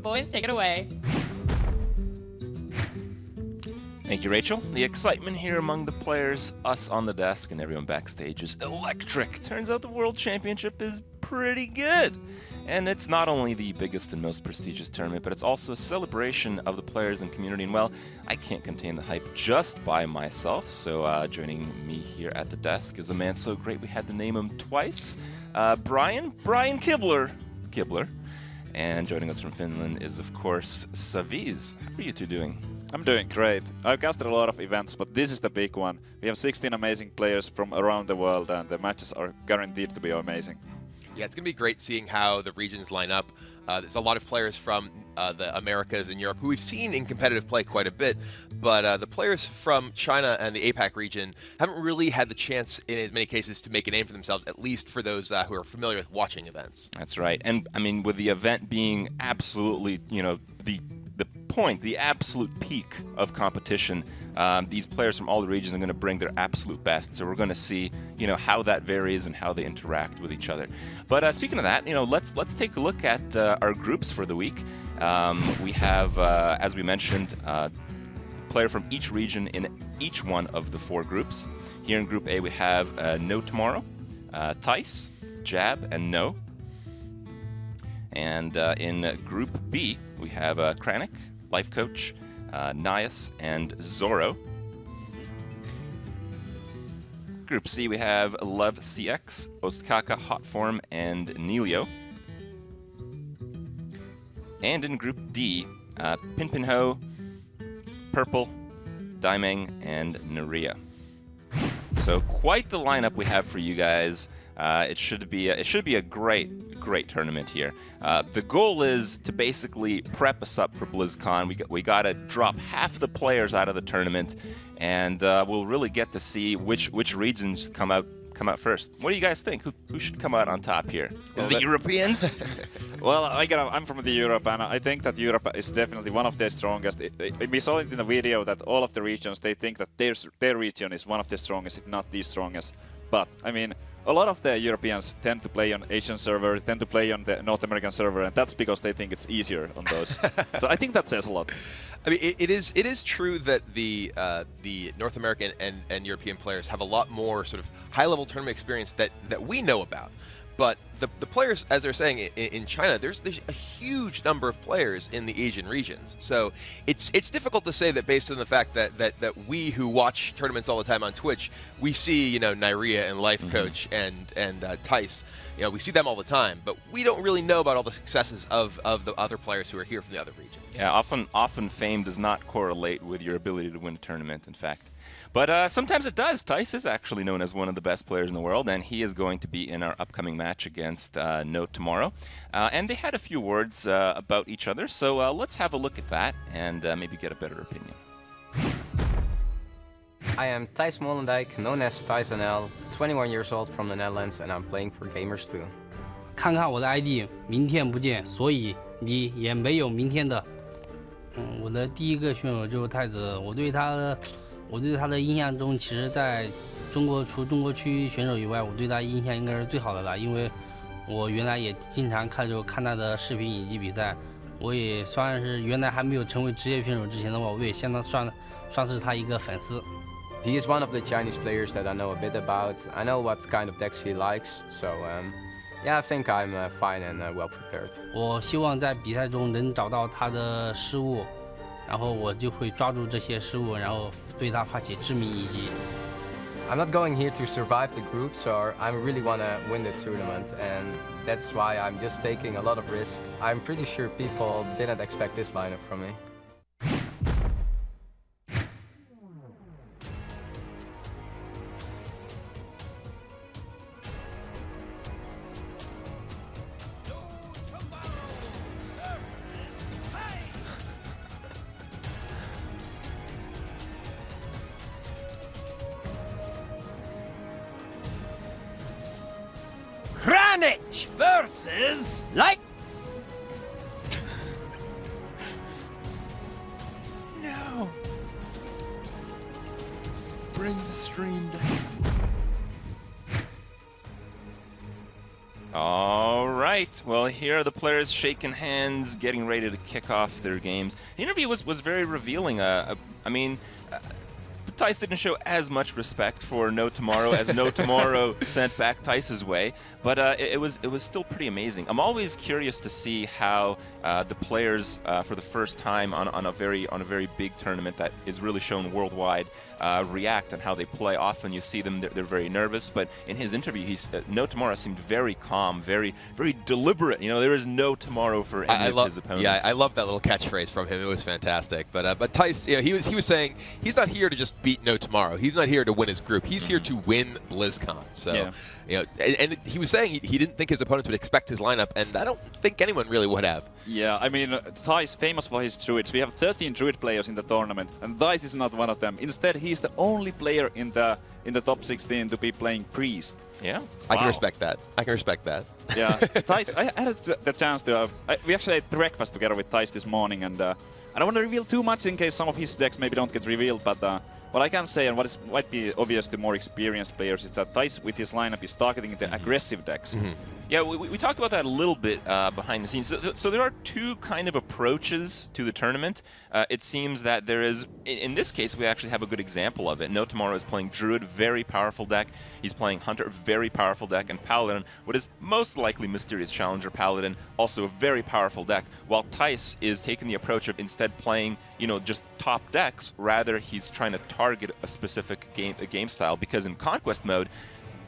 Boys, take it away. Thank you, Rachel. The excitement here among the players, us on the desk, and everyone backstage is electric. Turns out the World Championship is pretty good. And it's not only the biggest and most prestigious tournament, but it's also a celebration of the players and community. And well, I can't contain the hype just by myself. So joining me here at the desk is a man so great we had to name him twice. Brian Kibler. And joining us from Finland is, of course, Saviz. How are you two doing? I'm doing great. I've casted a lot of events, but this is the big one. We have 16 amazing players from around the world, and the matches are guaranteed to be amazing. Yeah, it's going to be great seeing how the regions line up. There's a lot of players from the Americas and Europe who we've seen in competitive play quite a bit, but the players from China and the APAC region haven't really had the chance in as many cases to make a name for themselves, at least for those who are familiar with watching events. That's right. And I mean, with the event being absolutely, the absolute peak of competition, these players from all the regions are going to bring their absolute best. So we're going to see, how that varies and how they interact with each other. But speaking of that, let's take a look at our groups for the week. We have, as we mentioned, a player from each region in each one of the 4 groups. Here in Group A, we have NoTomorrow, Thijs, Jab, and No. And in Group B, we have Kranik, Life Coach, Nias, and Zoro. Group C, we have Love CX, Ostkaka, Hotform, and Nelio. And in Group D, Pinpinho, Purple, Daimeng, and Naria. So quite the lineup we have for you guys. It should be a great tournament here. The goal is to basically prep us up for BlizzCon. We got to drop half the players out of the tournament, and we'll really get to see which regions come out first. What do you guys think? Who should come out on top here? Is it the Europeans? Well, I'm from the Europe, and I think that Europe is definitely one of their strongest. We saw it in the video that all of the regions, they think that their region is one of the strongest, if not the strongest. But I mean, a lot of the Europeans tend to play on Asian server, tend to play on the North American server, and that's because they think it's easier on those. So I think that says a lot. I mean, it is true that the North American and European players have a lot more sort of high-level tournament experience that we know about. But the players, as they're saying, in China, there's a huge number of players in the Asian regions. So it's difficult to say that based on the fact that we who watch tournaments all the time on Twitch, we see Nyria and Life Coach and Thijs. We see them all the time, but we don't really know about all the successes of the other players who are here from the other regions. Yeah, often fame does not correlate with your ability to win a tournament, in fact. But sometimes it does. Thijs is actually known as one of the best players in the world, and he is going to be in our upcoming match against NoTomorrow. And they had a few words about each other, so let's have a look at that and maybe get a better opinion. I am Thijs Molendijk, known as ThijsNL, 21 years old from the Netherlands, and I'm playing for Gamers2. 看看我的 ID， 明天不见，所以你也没有明天的。我的第一个选手就是太子，我对他的印象中，其实在中国除中国区选手以外，我对他印象应该是最好的了，因为我原来也经常看他的视频以及比赛，我也算是原来还没有成为职业选手之前的话，我也相当算是他一个粉丝。He is one of the Chinese players that I know a bit about. I know what kind of decks he likes, so yeah, I think I'm fine and well prepared. 我希望在比赛中能找到他的失误，然后我就会抓住这些失误，然后对他发起致命一击。I'm not going here to survive the group, so I really want to win the tournament, and that's why I'm just taking a lot of risk. I'm pretty sure people didn't expect this lineup from me. Kranich versus Light. No. Bring the stream down. All right. right. Well, here are the players shaking hands, getting ready to kick off their games. The interview was very revealing. I mean, Thijs didn't show as much respect for NoTomorrow as NoTomorrow sent back Thijs's way, but it was still pretty amazing. I'm always curious to see how the players, for the first time on a very big tournament that is really shown worldwide, react and how they play. Often you see them; they're very nervous, but in his interview, NoTomorrow seemed very calm, very deliberate. You know, there is no tomorrow for any of his opponents. Yeah, I love that little catchphrase from him. It was fantastic. But Thijs, you know, he was saying he's not here to just beat NoTomorrow. He's not here to win his group. He's here to win BlizzCon. So, you know, and he was saying he didn't think his opponents would expect his lineup, and I don't think anyone really would have. Yeah, I mean, Thijs famous for his druids. We have 13 druid players in the tournament, and Thijs is not one of them. Instead, he's the only player in the top 16 to be playing priest. Yeah, I can respect that. Yeah, Thijs, I had the chance to. We actually ate breakfast together with Thijs this morning, and I don't want to reveal too much in case some of his decks maybe don't get revealed, but what I can say, and what might be obvious to more experienced players, is that Thijs with his lineup is targeting the aggressive decks. Yeah, we talked about that a little bit behind the scenes. So there are two kind of approaches to the tournament. It seems that there is, in this case, we actually have a good example of it. NoTomorrow is playing Druid, very powerful deck. He's playing Hunter, very powerful deck, and Paladin, what is most likely Mysterious Challenger Paladin, also a very powerful deck. While Thijs is taking the approach of instead playing, you know, just top decks. Rather, he's trying to target a specific game style, because in Conquest mode,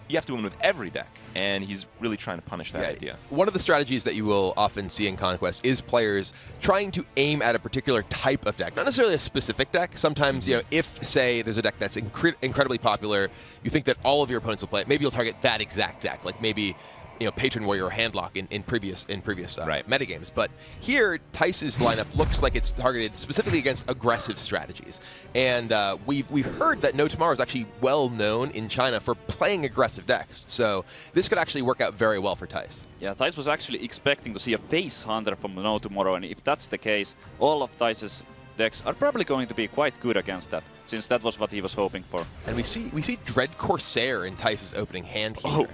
you have to win with every deck, and he's really trying to punish that idea. One of the strategies that you will often see in Conquest is players trying to aim at a particular type of deck, not necessarily a specific deck. Sometimes, you know, if, say, there's a deck that's incredibly popular, you think that all of your opponents will play it, maybe you'll target that exact deck, like maybe, you know, Patron Warrior or Handlock in previous metagames. But here, Thijs's lineup looks like it's targeted specifically against aggressive strategies. And we've heard that NoTomorrow is actually well known in China for playing aggressive decks. So this could actually work out very well for Thijs. Yeah, Thijs was actually expecting to see a face hunter from NoTomorrow, and if that's the case, all of Thijs's decks are probably going to be quite good against that, since that was what he was hoping for. And we see Dread Corsair in Thijs's opening hand here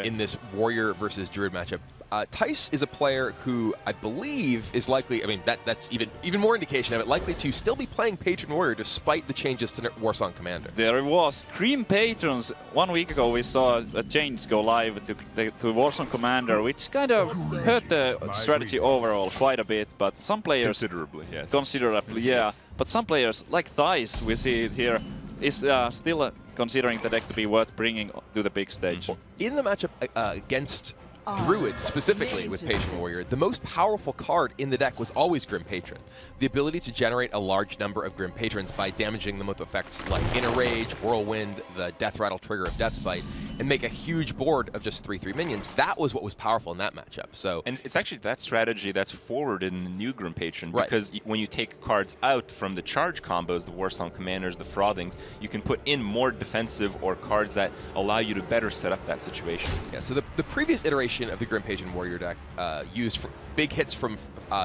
in this Warrior versus Druid matchup. Thijs is a player who I believe is likely, I mean, that's even more indication of it, likely to still be playing Patron Warrior despite the changes to Warsong Commander. There it was. Cream Patrons. 1 week ago we saw a change go live to Warsong Commander, which kind of hurt the strategy overall quite a bit, but some players... Considerably, yes. Considerably, yeah. Yes. But some players, like Thijs, we see it here, is still considering the deck to be worth bringing to the big stage. In the matchup against Druid, specifically with Patron Warrior, the most powerful card in the deck was always Grim Patron. The ability to generate a large number of Grim Patrons by damaging them with effects like Inner Rage, Whirlwind, the Death Rattle trigger of Death's Bite, and make a huge board of just 3/3 minions. That was what was powerful in that matchup. So, and it's actually that strategy that's forwarded in the new Grim Patron, because when you take cards out from the charge combos, the Warsong Commanders, the Frothings, you can put in more defensive or cards that allow you to better set up that situation. Yeah, so the previous iteration of the Grim Patron Warrior deck used big hits from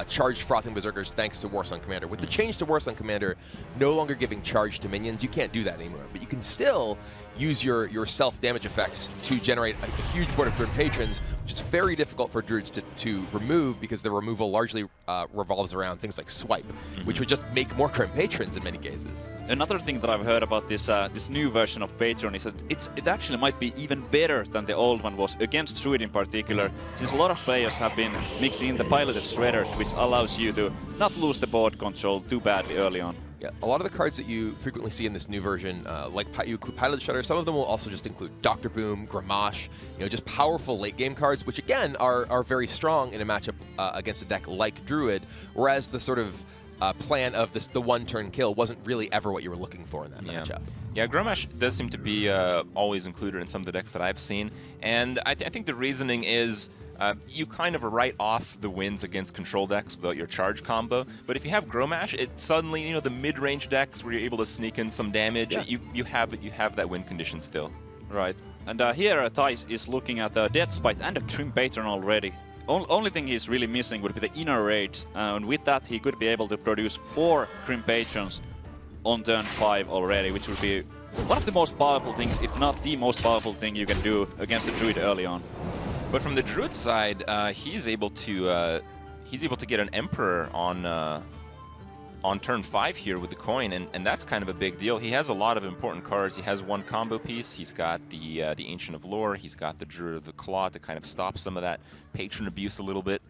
charged Frothing Berserkers thanks to Warsong Commander. With the change to Warsong Commander no longer giving charge to minions, you can't do that anymore. But you can still use your self-damage effects to generate a huge board of Grim Patrons, which is very difficult for Druids to remove, because the removal largely revolves around things like Swipe, which would just make more Grim Patrons in many cases. Another thing that I've heard about this this new version of Patron is that it actually might be even better than the old one was against Druid in particular, since a lot of players have been mixing in the piloted shredders, which allows you to not lose the board control too badly early on. Yeah, a lot of the cards that you frequently see in this new version, like you include Piloted Shredder, some of them will also just include Dr. Boom, Gramash, you know, just powerful late game cards, which again are very strong in a matchup against a deck like Druid, whereas the sort of plan of the one-turn kill wasn't really ever what you were looking for in that matchup. Yeah, Gramash does seem to be always included in some of the decks that I've seen, and I think the reasoning is you kind of write off the wins against control decks without your charge combo, but if you have Grommash, it suddenly, you know, the mid-range decks where you're able to sneak in some damage, you have that win condition still. Right, and here Thijs is looking at a Death Spite and a Grim Patron already. Only thing he's really missing would be the Inner Rage, and with that he could be able to produce 4 Grim Patrons on turn 5 already, which would be one of the most powerful things, if not the most powerful thing you can do against a Druid early on. But from the Druid side, he's able to get an Emperor on turn 5 here with the coin, and that's kind of a big deal. He has a lot of important cards. He has one combo piece. He's got the Ancient of Lore. He's got the Druid of the Claw to kind of stop some of that patron abuse a little bit.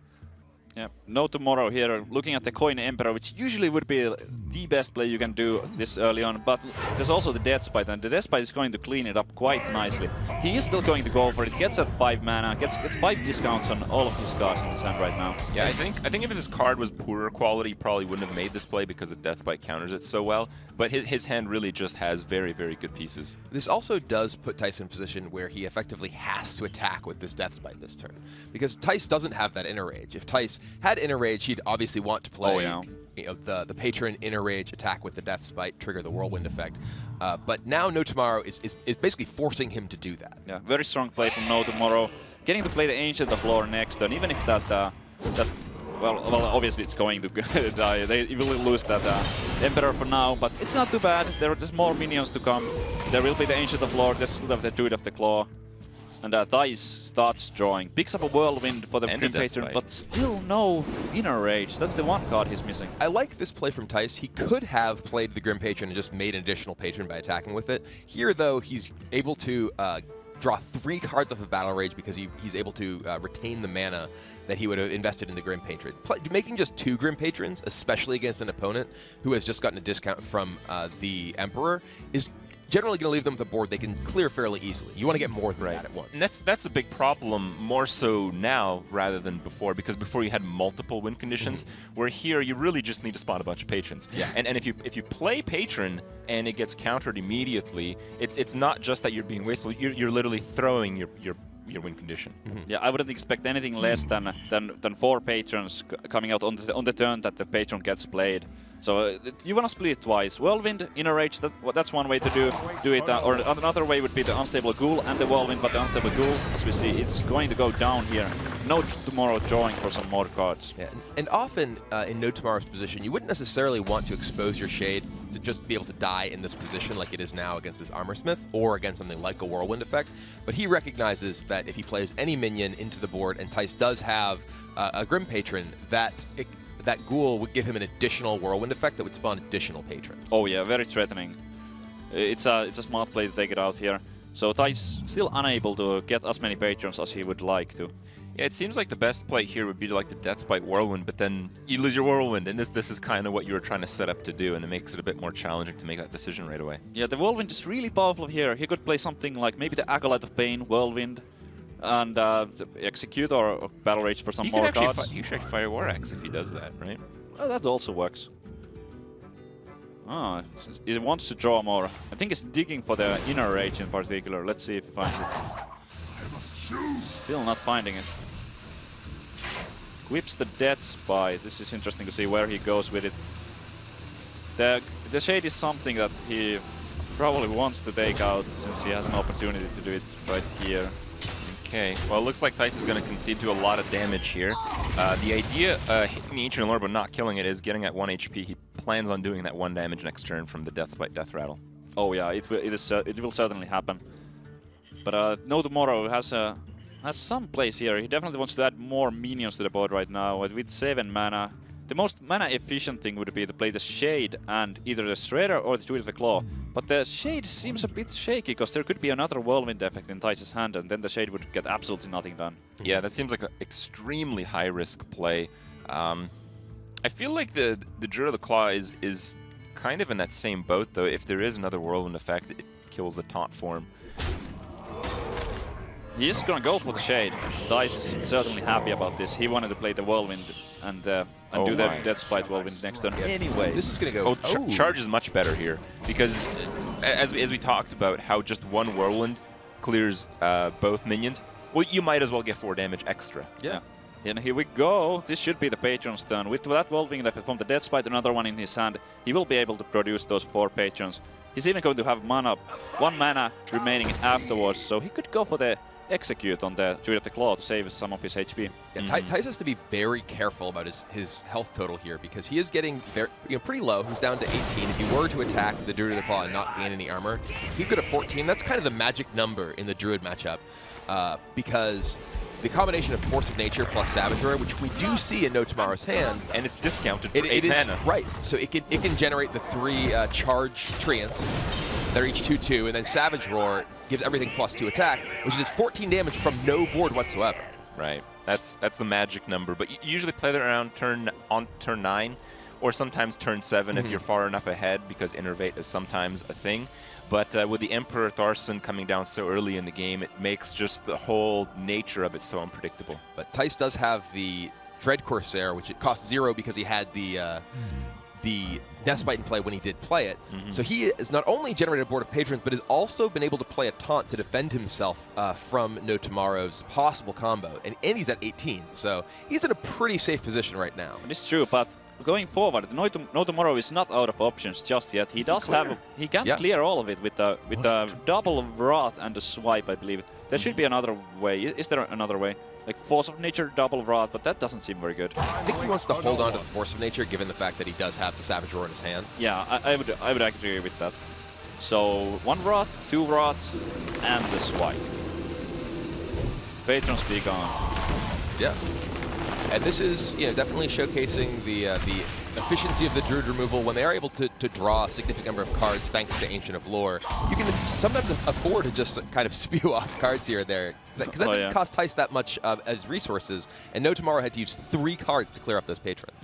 Yeah, NoTomorrow here, looking at the Coin Emperor, which usually would be the best play you can do this early on, but there's also the Deathspite, and the Deathspite is going to clean it up quite nicely. He is still going to go for it, gets that 5 mana, gets 5 discounts on all of his cards in his hand right now. Yeah, I think if his card was poorer quality, he probably wouldn't have made this play because the Deathspite counters it so well, but his hand really just has very, very good pieces. This also does put Thijs in a position where he effectively has to attack with this Deathspite this turn, because Thijs doesn't have that Inner Rage. If Thijs had Inner Rage, he'd obviously want to play you know, the Patron Inner Rage attack with the Deathspite, trigger the Whirlwind effect. But now NoTomorrow is basically forcing him to do that. Yeah, very strong play from NoTomorrow. Getting to play the Ancient of Lore next turn, even if well, obviously it's going to die. They will lose that Emperor for now, but it's not too bad. There are just more minions to come. There will be the Ancient of Lore, there's still the Druid of the Claw. And Thijs starts drawing, picks up a Whirlwind for the Grim Patron, but still no Inner Rage. That's the one card he's missing. I like this play from Thijs. He could have played the Grim Patron and just made an additional Patron by attacking with it. Here, though, he's able to draw 3 cards off of Battle Rage because he's able to retain the mana that he would have invested in the Grim Patron. Making just 2 Grim Patrons, especially against an opponent who has just gotten a discount from the Emperor, is generally going to leave them at the board they can clear fairly easily. You want to get more than that at once. And that's a big problem, more so now rather than before, because before you had multiple win conditions, where here you really just need to spawn a bunch of patrons. Yeah. And if you play patron and it gets countered immediately, it's not just that you're being wasteful, you're literally throwing your win condition. Yeah, I wouldn't expect anything less than 4 patrons coming out on the turn that the patron gets played. So you want to split it twice. Whirlwind, Inner Rage, that's one way to do it. Or another way would be the Unstable Ghoul and the Whirlwind, but the Unstable Ghoul, as we see, it's going to go down here. NoTomorrow drawing for some more cards. Yeah, and often in NoTomorrow's position, you wouldn't necessarily want to expose your Shade to just be able to die in this position like it is now against this Armorsmith or against something like a Whirlwind effect. But he recognizes that if he plays any minion into the board, and Thijs does have a Grim Patron, that Ghoul would give him an additional Whirlwind effect that would spawn additional patrons. Oh yeah, very threatening. It's a smart play to take it out here. So Thijs still unable to get as many patrons as he would like to. Yeah, it seems like the best play here would be to like the Deathspite Whirlwind, but then you lose your Whirlwind, and this is kind of what you were trying to set up to do, and it makes it a bit more challenging to make that decision right away. Yeah, the Whirlwind is really powerful here. He could play something like maybe the Acolyte of Pain, Whirlwind, and Execute or Battle Rage for some more cards. He should actually fire War Axe if he does that, right? Oh, that also works. Oh, he wants to draw more. I think he's digging for the Inner Rage in particular. Let's see if he finds it. Still not finding it. Whips the Deathspite. This is interesting to see where he goes with it. The Shade is something that he probably wants to take out since he has an opportunity to do it right here. Okay, well, it looks like Thijs is going to concede to a lot of damage here. The idea hitting the Ancient Lore but not killing it is getting at 1 HP. He plans on doing that 1 damage next turn from the Deathspite Death Rattle. Oh yeah, it will certainly happen. But NoTomorrow has some place here. He definitely wants to add more minions to the board right now. With 7 mana, the most mana efficient thing would be to play the Shade and either the Shredder or the Druid of the Claw. But the Shade seems a bit shaky because there could be another Whirlwind effect in Thijs' hand, and then the Shade would get absolutely nothing done. Yeah, that seems like an extremely high-risk play. I feel like the Druid of the Claw is kind of in that same boat, though. If there is another Whirlwind effect, it kills the taunt form. He is going to go for the Shade. Thijs is certainly happy about this. He wanted to play the Whirlwind and do the Deathspite Whirlwind next turn. Anyway, this is going to go. Charge is much better here because, as we talked about, how just 1 Whirlwind clears both minions. Well, you might as well get 4 damage extra. Yeah. And here we go. This should be the Patron's turn. With that Whirlwind effect from the Deathspite, another one in his hand, he will be able to produce those 4 Patrons. He's even going to have 1 mana remaining afterwards, so he could go for the Execute on the Druid of the Claw to save some of his HP. Yeah, Thijs has to be very careful about his health total here because he is getting pretty low. He's down to 18. If he were to attack the Druid of the Claw and not gain any armor, he could have 14. That's kind of the magic number in the Druid matchup because the combination of Force of Nature plus Savage Roar, which we do see in NoTomorrow's hand. And it's discounted for 8 It is mana. right, so it can generate the 3 charge treants. They're each 2/2, and then Savage Roar gives everything +2 attack, which is 14 damage from no board whatsoever. Right. That's the magic number. But you usually play that around turn 9, or sometimes turn 7 if you're far enough ahead, because Innervate is sometimes a thing. But with the Emperor Tharson coming down so early in the game, it makes just the whole nature of it so unpredictable. But Thijs does have the Dread Corsair, which it costs 0 because he had the Deathbite in play when he did play it. So he has not only generated a board of patrons, but has also been able to play a taunt to defend himself from NoTomorrow's possible combo. And he's at 18, so he's in a pretty safe position right now. It's true, but going forward, NoTomorrow is not out of options just yet. He does have, he can clear all of it with the double Wrath and the swipe, I believe. There should be another way. Is there another way? Like Force of Nature, double Wrath, but that doesn't seem very good. I think he wants to hold on to the Force of Nature, given the fact that he does have the Savage Roar in his hand. Yeah, I would agree with that. So 1 Wrath, 2 Wraths, and the swipe. Patrons be gone. Yeah. And this is, definitely showcasing the efficiency of the Druid removal. When they are able to draw a significant number of cards thanks to Ancient of Lore, you can sometimes afford to just kind of spew off cards here or there. Because that didn't cost Thijs that much as resources, and NoTomorrow had to use 3 cards to clear off those patrons.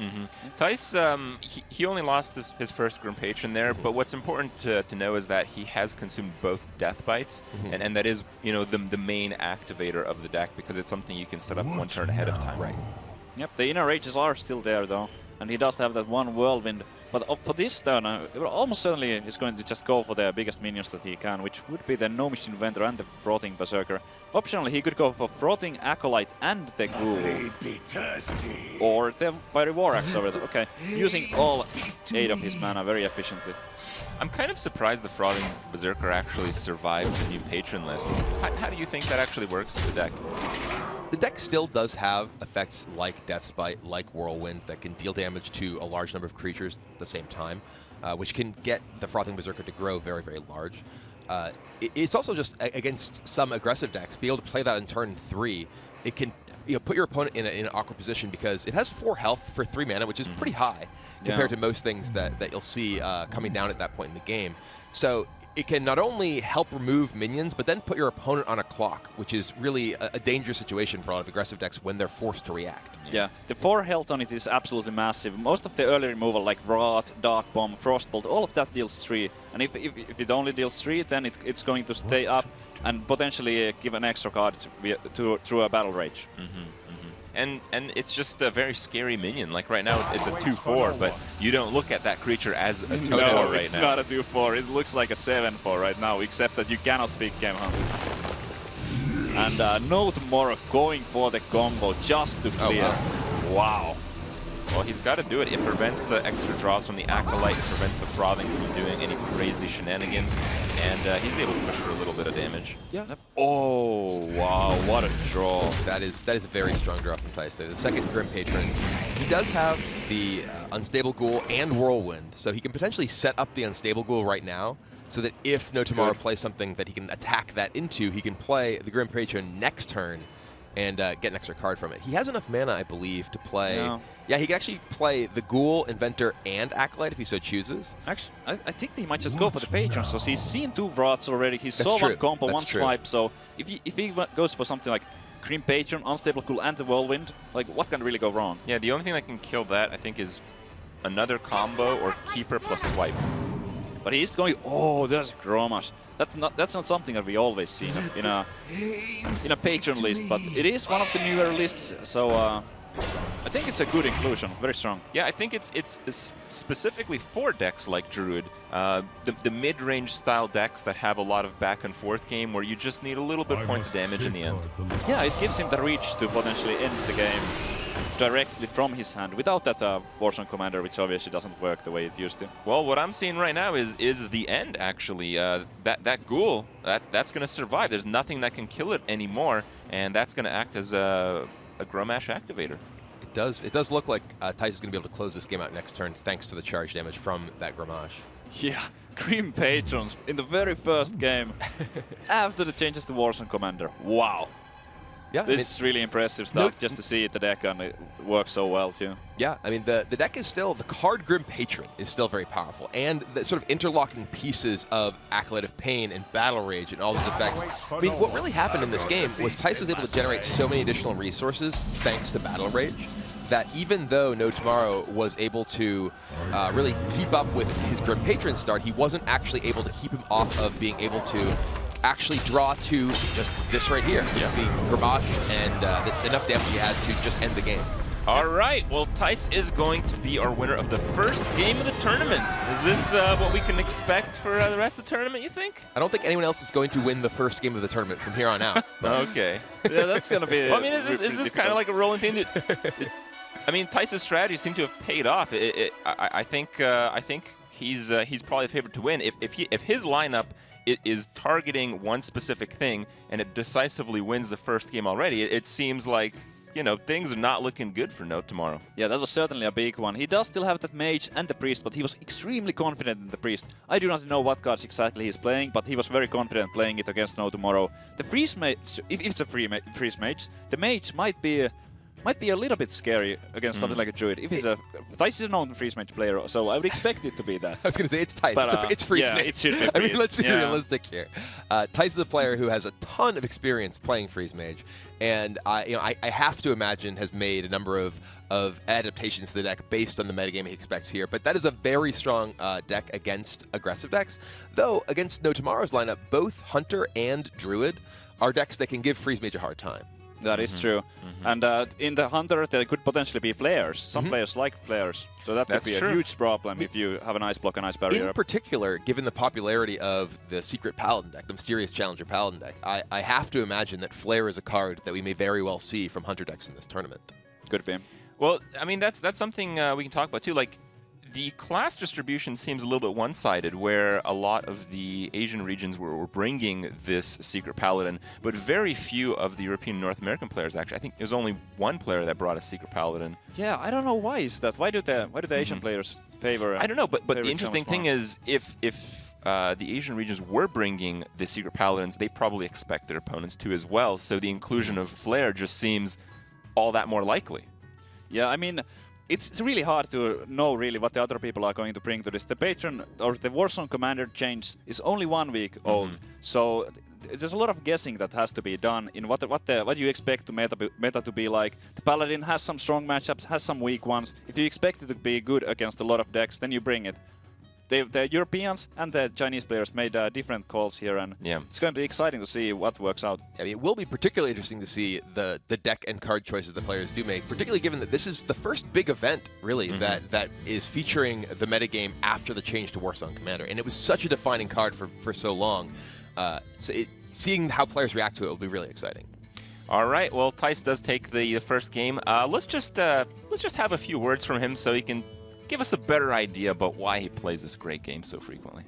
Thijs, he only lost his first Grim Patron there, but what's important to know is that he has consumed both Death Bites, and that is, the main activator of the deck, because it's something you can set up 1 turn ahead of time. Right. Yep, the inner rages are still there though, and he does have that 1 Whirlwind. But for this turn, almost certainly he's going to just go for the biggest minions that he can, which would be the No Machine Inventor and the Frothing Berserker. Optionally, he could go for Frothing Acolyte and the Ghoul. Or the Fiery War Axe over there. Okay, using all 8 of his mana very efficiently. I'm kind of surprised the Frothing Berserker actually survived the new patron list. How do you think that actually works with the deck? The deck still does have effects like Death's Bite, like Whirlwind, that can deal damage to a large number of creatures at the same time, which can get the Frothing Berserker to grow very, very large. It's also just against some aggressive decks, be able to play that in turn 3. It can put your opponent in an awkward position because it has 4 health for 3 mana, which is pretty high compared to most things that you'll see coming down at that point in the game. So it can not only help remove minions, but then put your opponent on a clock, which is really a dangerous situation for a lot of aggressive decks when they're forced to react. Yeah, the 4 health on it is absolutely massive. Most of the early removal, like Wrath, Dark Bomb, Frostbolt, all of that deals 3. And if it only deals 3, then it's going to stay up and potentially give an extra card through a Battle Rage. And it's just a very scary minion. Like right now, it's a 2/4, but you don't look at that creature as a 2/4 right now. No, it's not a 2/4. It looks like a 7/4 right now, except that you cannot pick Game Hunter. And NoTomorrow going for the combo just to clear. Wow. Well, he's got to do it. It prevents extra draws from the Acolyte. It prevents the Frothing from doing any crazy shenanigans. And he's able to push for a little bit of damage. Yeah. Oh, wow. What a draw. That is a very strong draw from Thijs there. The second Grim Patron. He does have the Unstable Ghoul and Whirlwind, so he can potentially set up the Unstable Ghoul right now, so that if NoTomorrow plays something that he can attack that into, he can play the Grim Patron next turn and get an extra card from it. He has enough mana, I believe, to play... Yeah, he can actually play the Ghoul, Inventor, and Acolyte if he so chooses. Actually, I think he might just go for the Patrons, because he's seen 2 Wraths already. He saw 1 combo, 1 swipe, so if he goes for something like Grim Patron, Unstable Ghoul, and the Whirlwind, like, what can really go wrong? Yeah, the only thing that can kill that, I think, is another combo or Keeper plus Swipe. But he's going... Oh, there's Gromash. That's not something that we always see in a patron list, but it is one of the newer lists, so I think it's a good inclusion, very strong. Yeah, I think it's specifically for decks like Druid, the mid-range style decks that have a lot of back and forth game where you just need a little bit points of damage in the end. Yeah, it gives him the reach to potentially end the game directly from his hand without that Warzone Commander, which obviously doesn't work the way it used to. Well, what I'm seeing right now is the end, actually. That Ghoul, that's going to survive. There's nothing that can kill it anymore, and that's going to act as a Gromash activator. It does look like Thijs is going to be able to close this game out next turn thanks to the charge damage from that Gromash. Yeah, Grim Patrons in the very first game after the changes to Warzone Commander. Wow. Yeah, This is really impressive stuff, just to see the deck and it works so well too. Yeah, I mean, the deck is still, the card Grim Patron is still very powerful, and the sort of interlocking pieces of Acolyte of Pain and Battle Rage and all these effects. I mean, what really happened in this game was Theis was able to generate so many additional resources thanks to Battle Rage that even though NoTomorrow was able to really keep up with his Grim Patron start, he wasn't actually able to keep him off of being able to actually draw to just this right here, being Garbage and enough damage he has to just end the game. All right, well, Theis is going to be our winner of the first game of the tournament. Is this what we can expect for the rest of the tournament, you think? I don't think anyone else is going to win the first game of the tournament from here on out. Okay. Yeah, that's going to be... Well, I mean, is this kind of like a rolling thing? I mean, Theis' strategy seemed to have paid off. I think he's probably the favorite to win. If his lineup is targeting one specific thing and it decisively wins the first game already, it seems like, you know, things are not looking good for NoTomorrow. Yeah, that was certainly a big one. He does still have that mage and the priest, but he was extremely confident in the priest. I do not know what cards exactly he's playing, but he was very confident playing it against NoTomorrow. The freeze mage, if it's a freeze mage, the mage might be a little bit scary against something like a druid. If he's Theis is a known freeze mage player, so I would expect it to be that. I was going to say, it's Theis. But, it's freeze yeah, mage. it should be freeze. I mean, let's be realistic here. Theis is a player who has a ton of experience playing freeze mage, and I have to imagine has made a number of adaptations to the deck based on the metagame he expects here. But that is a very strong deck against aggressive decks. Though, against NoTomorrow's lineup, both Hunter and Druid are decks that can give freeze mage a hard time. That is true. And in the Hunter, there could potentially be flares. Some players like flares, so that could be a huge problem if you have an ice block and ice barrier. In particular, given the popularity of the Secret Paladin deck, the Mysterious Challenger Paladin deck, I have to imagine that Flare is a card that we may very well see from Hunter decks in this tournament. Could be. Well, I mean, that's something we can talk about too. Like, the class distribution seems a little bit one-sided, where a lot of the Asian regions were bringing this Secret Paladin, but very few of the European and North American players actually. I think there's only one player that brought a Secret Paladin. Yeah, I don't know why is that. Why do the Asian players favor? I don't know, but the interesting thing is, if the Asian regions were bringing the Secret Paladins, they probably expect their opponents to as well. So the inclusion of Flare just seems all that more likely. Yeah, I mean, it's really hard to know really what the other people are going to bring to this. The patron or the Warzone commander change is only 1 week old, so there's a lot of guessing that has to be done in what you expect the meta to be like. The Paladin has some strong matchups, has some weak ones. If you expect it to be good against a lot of decks, then you bring it. The Europeans and the Chinese players made different calls here, and it's going to be exciting to see what works out. I mean, it will be particularly interesting to see the deck and card choices the players do make, particularly given that this is the first big event, really, that is featuring the metagame after the change to Warzone Commander. And it was such a defining card for so long. Seeing how players react to it will be really exciting. All right, well, Theis does take the first game. Let's just have a few words from him so he can give us a better idea about why he plays this great game so frequently.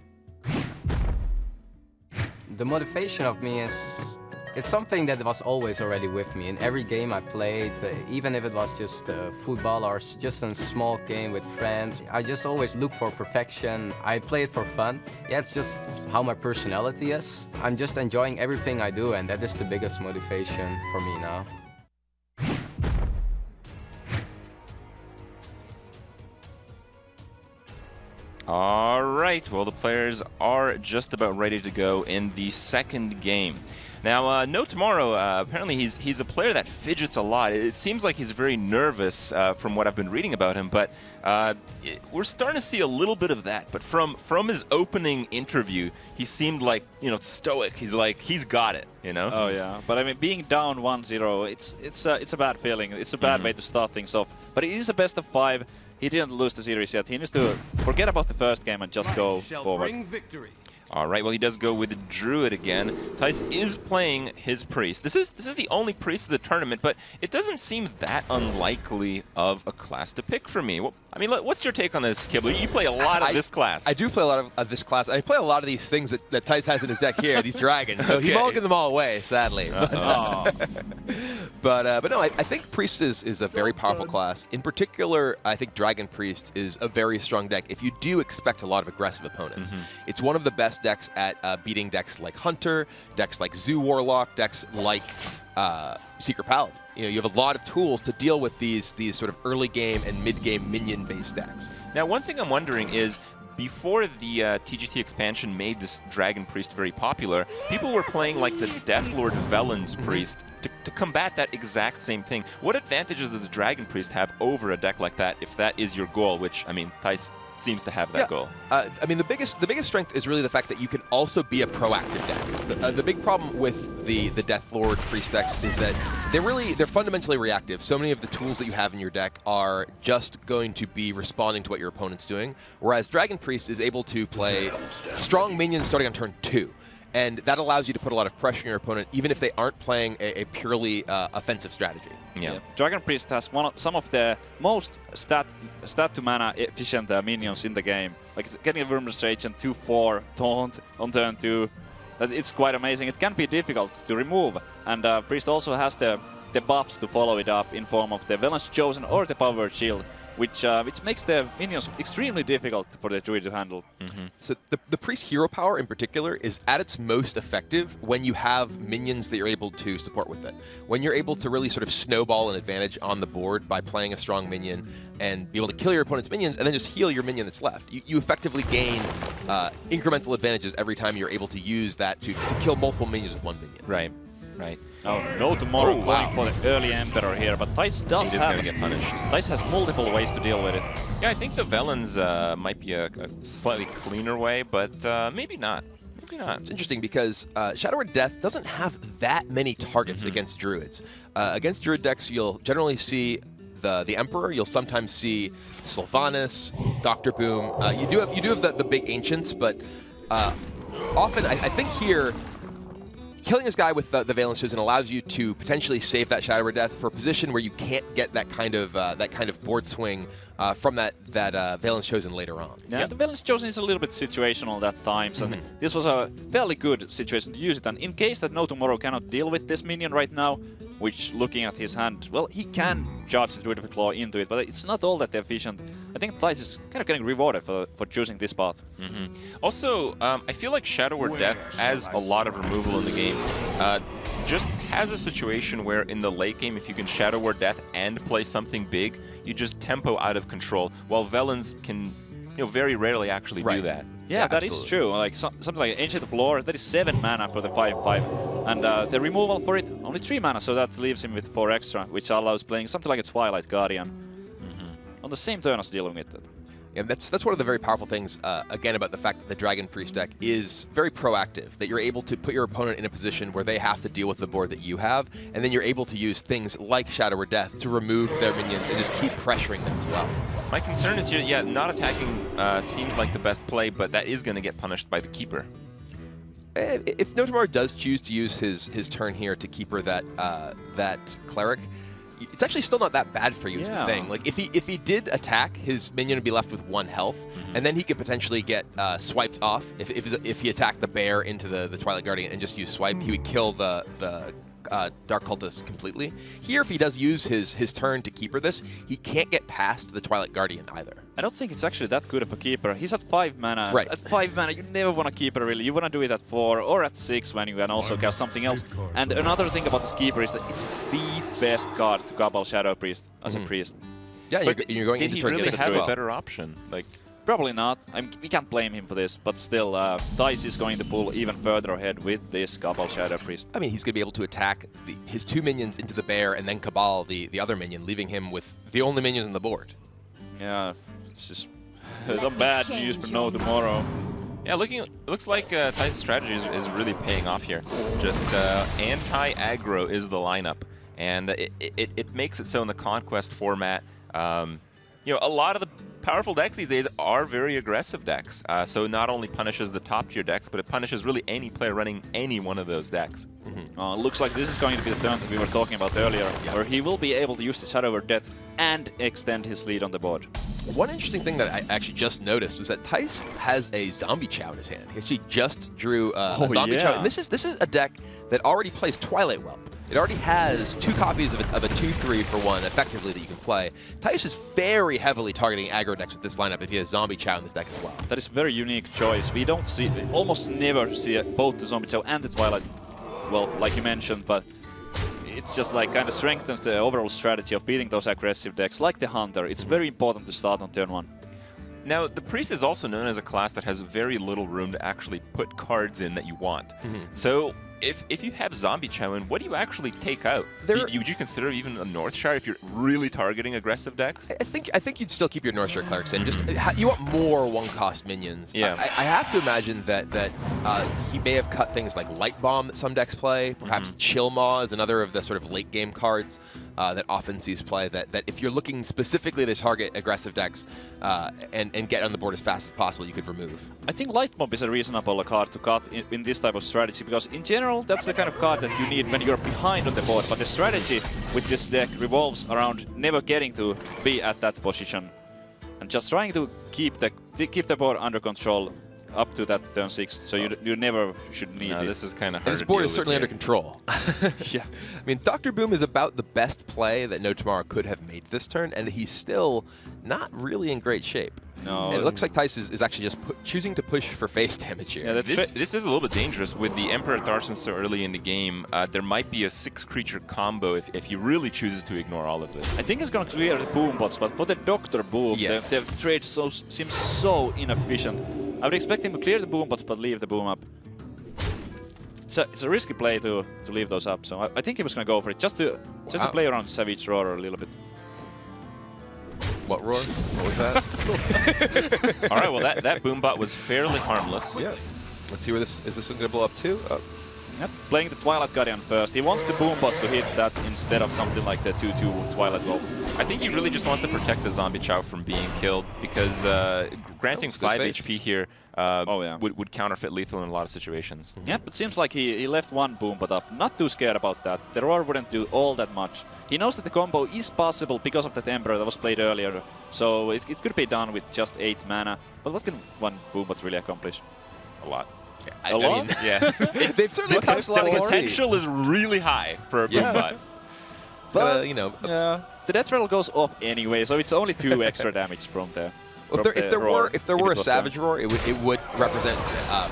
The motivation of me is, it's something that was always already with me. In every game I played, even if it was just football or just a small game with friends, I just always look for perfection. I play it for fun. Yeah, it's just how my personality is. I'm just enjoying everything I do, and that is the biggest motivation for me now. All right, well, the players are just about ready to go in the second game. Now, NoTomorrow, apparently he's a player that fidgets a lot. It seems like he's very nervous from what I've been reading about him, but we're starting to see a little bit of that. But from his opening interview, he seemed like, you know, stoic. He's like, he's got it, you know? Oh, yeah. But, I mean, being down 1-0, it's a bad feeling. It's a bad way to start things off. But it is a best of 5. He didn't lose the series yet. He needs to forget about the first game and just go forward. All right, well, he does go with the Druid again. Theis is playing his Priest. This is the only Priest of the tournament, but it doesn't seem that unlikely of a class to pick for me. Well, I mean, what's your take on this, Kibble? You play a lot of this class. I do play a lot of this class. I play a lot of these things that Theis has in his deck here, these dragons. So he mulliganed them all away, sadly. But no, I think Priest is a very powerful class. In particular, I think Dragon Priest is a very strong deck if you do expect a lot of aggressive opponents. It's one of the best decks at beating decks like Hunter, decks like Zoo Warlock, decks like Secret Paladin. You know, you have a lot of tools to deal with these sort of early game and mid game minion based decks. Now, one thing I'm wondering is, before the TGT expansion made this Dragon Priest very popular, people were playing like the Deathlord Velen's Priest to combat that exact same thing. What advantages does the Dragon Priest have over a deck like that if that is your goal, which, I mean, Thijs seems to have that goal. I mean, the biggest strength is really the fact that you can also be a proactive deck. The big problem with the Deathlord Priest decks is that they're fundamentally reactive. So many of the tools that you have in your deck are just going to be responding to what your opponent's doing, whereas Dragon Priest is able to play strong minions starting on turn 2. And that allows you to put a lot of pressure on your opponent, even if they aren't playing a purely offensive strategy. Yeah. Dragon Priest has some of the most stat to mana efficient minions in the game. Like getting a Wyrm's Rage and 2/4 taunt on turn 2. It's quite amazing. It can be difficult to remove, and Priest also has the buffs to follow it up in form of the Velen's Chosen or the Powered Shield, which makes the minions extremely difficult for the Druid to handle. So the Priest hero power in particular is at its most effective when you have minions that you're able to support with it. When you're able to really sort of snowball an advantage on the board by playing a strong minion and be able to kill your opponent's minions and then just heal your minion that's left. You effectively gain incremental advantages every time you're able to use that to kill multiple minions with one minion. Right, right. Oh, NoTomorrow going for the early Emperor here, but Thijs does He is going to get punished. Thijs has multiple ways to deal with it. Yeah, I think the Velen's might be a slightly cleaner way, but maybe not. Maybe not. It's interesting because Shadow Word Death doesn't have that many targets against Druids. Against Druid decks, you'll generally see the Emperor. You'll sometimes see Sylvanas, Dr. Boom. You do have the big Ancients, but often I think here, killing this guy with the Valence Chosen allows you to potentially save that Shadow Word Death for a position where you can't get that kind of board swing from that Valence Chosen later on. Yeah, the Valence Chosen is a little bit situational at times, and this was a fairly good situation to use it. And in case that NoTomorrow cannot deal with this minion right now, which, looking at his hand, well, he can charge the Druid of Claw into it, but it's not all that efficient. I think Thijs is kind of getting rewarded for choosing this path. Also, I feel like Shadow Word Death, as a lot of removal in the game, just has a situation where in the late game, if you can Shadow Word Death and play something big, you just tempo out of control, while Velen's can, very rarely actually do that. Yeah, that is true. Like something like Ancient of Lore, that is 7 mana for the 5/5, and the removal for it only 3 mana, so that leaves him with 4 extra, which allows playing something like a Twilight Guardian on the same turn as dealing with it. Yeah, that's one of the very powerful things, again, about the fact that the Dragon Priest deck is very proactive, that you're able to put your opponent in a position where they have to deal with the board that you have, and then you're able to use things like Shadow Word Death to remove their minions and just keep pressuring them as well. My concern is here, yeah, not attacking seems like the best play, but that is going to get punished by the Keeper. If NoTomorrow does choose to use his turn here to Keeper that Cleric, it's actually still not that bad for you, is the thing. Like, if he did attack, his minion would be left with 1 health, and then he could potentially get swiped off. If he attacked the bear into the Twilight Guardian and just used swipe, he would kill the Dark Cultist completely. Here, if he does use his turn to Keeper this, he can't get past the Twilight Guardian either. I don't think it's actually that good of a Keeper. He's at 5 mana. Right. At 5 mana, you never want to Keeper, really. You want to do it at 4 or at 6 when you can also cast something else. And another thing about this Keeper is that it's the best card to Gobble Shadow Priest as a priest. Yeah, you're going Did into he turn really 6 have as well. a better option? Like, Probably not. We can't blame him for this, but still, Thijs is going to pull even further ahead with this Cabal Shadow Priest. I mean, he's going to be able to attack his 2 minions into the bear and then Cabal the other minion, leaving him with the only minion on the board. Yeah, it's just some bad news for NoTomorrow. Yeah, looks like Thijs' strategy is really paying off here. Just anti-aggro is the lineup, and it makes it so in the Conquest format, a lot of the powerful decks these days are very aggressive decks. So it not only punishes the top tier decks, but it punishes really any player running any one of those decks. Looks like this is going to be the turn that we were talking about earlier, where he will be able to use the Shadow Word Death and extend his lead on the board. One interesting thing that I actually just noticed was that Thijs has a Zombie Chow in his hand. He actually just drew a Zombie Chow, and this is a deck that already plays Twilight Whelp. It already has 2 copies of a 2/3 for 1, effectively, that you can play. Thijs is very heavily targeting aggro decks with this lineup if he has Zombie Chow in this deck as well. That is a very unique choice. We almost never see both the Zombie Chow and the Twilight Whelp, like you mentioned, but it's just like kind of strengthens the overall strategy of beating those aggressive decks, like the Hunter. It's very important to start on turn 1. Now, the Priest is also known as a class that has very little room to actually put cards in that you want. So, if you have Zombie Chow in, what do you actually take out? Would you consider even a Northshire if you're really targeting aggressive decks? I think you'd still keep your Northshire Clerics in. Just you want more one-cost minions. Yeah. I have to imagine that he may have cut things like Light Bomb that some decks play. Perhaps Chill Maw is another of the sort of late game cards that often sees play. That if you're looking specifically to target aggressive decks and get on the board as fast as possible, you could remove. I think Light Bomb is a reasonable card to cut in this type of strategy, because in general that's the kind of card that you need when you're behind on the board, but the strategy with this deck revolves around never getting to be at that position and just trying to keep the board under control up to that turn 6, so you never should need it. This is kind of hard. This board is certainly under control. Yeah. I mean, Dr. Boom is about the best play that NoTomorrow could have made this turn, and he's still not really in great shape. No. And it looks like Thijs is actually just choosing to push for face damage here. Yeah, This is a little bit dangerous. With the Emperor Tharson so early in the game, there might be a 6-creature combo if he really chooses to ignore all of this. I think he's going to clear the Boom bots, but for the Dr. Boom, the trade seems so inefficient. I would expect him to clear the Boom bots, but leave the Boom up. It's a risky play to leave those up, so I think he was going to go for it, just to play around Savage Roar a little bit. What roar? What was that? All right, well, that Boombot was fairly harmless. Yeah. Let's see where is this one going to blow up too? Yep, playing the Twilight Guardian first. He wants the Boombot to hit that instead of something like the 2/2 Twilight Wolf. I think he really just wants to protect the Zombie Chow from being killed, because granting 5 HP here would counterfeit lethal in a lot of situations. Yep, it seems like he left one Boombot up. Not too scared about that. The Roar wouldn't do all that much. He knows that the combo is possible because of that Emperor that was played earlier, so it could be done with just 8 mana. But what can one Boombot really accomplish? A lot. A lot? Mean, yeah. They've certainly accomplished a lot The against me. potential is really high for a Boombot. But, you know... Yeah. The death rattle goes off anyway, so it's only 2 extra damage from there. Well, if there were a Savage Roar, it would represent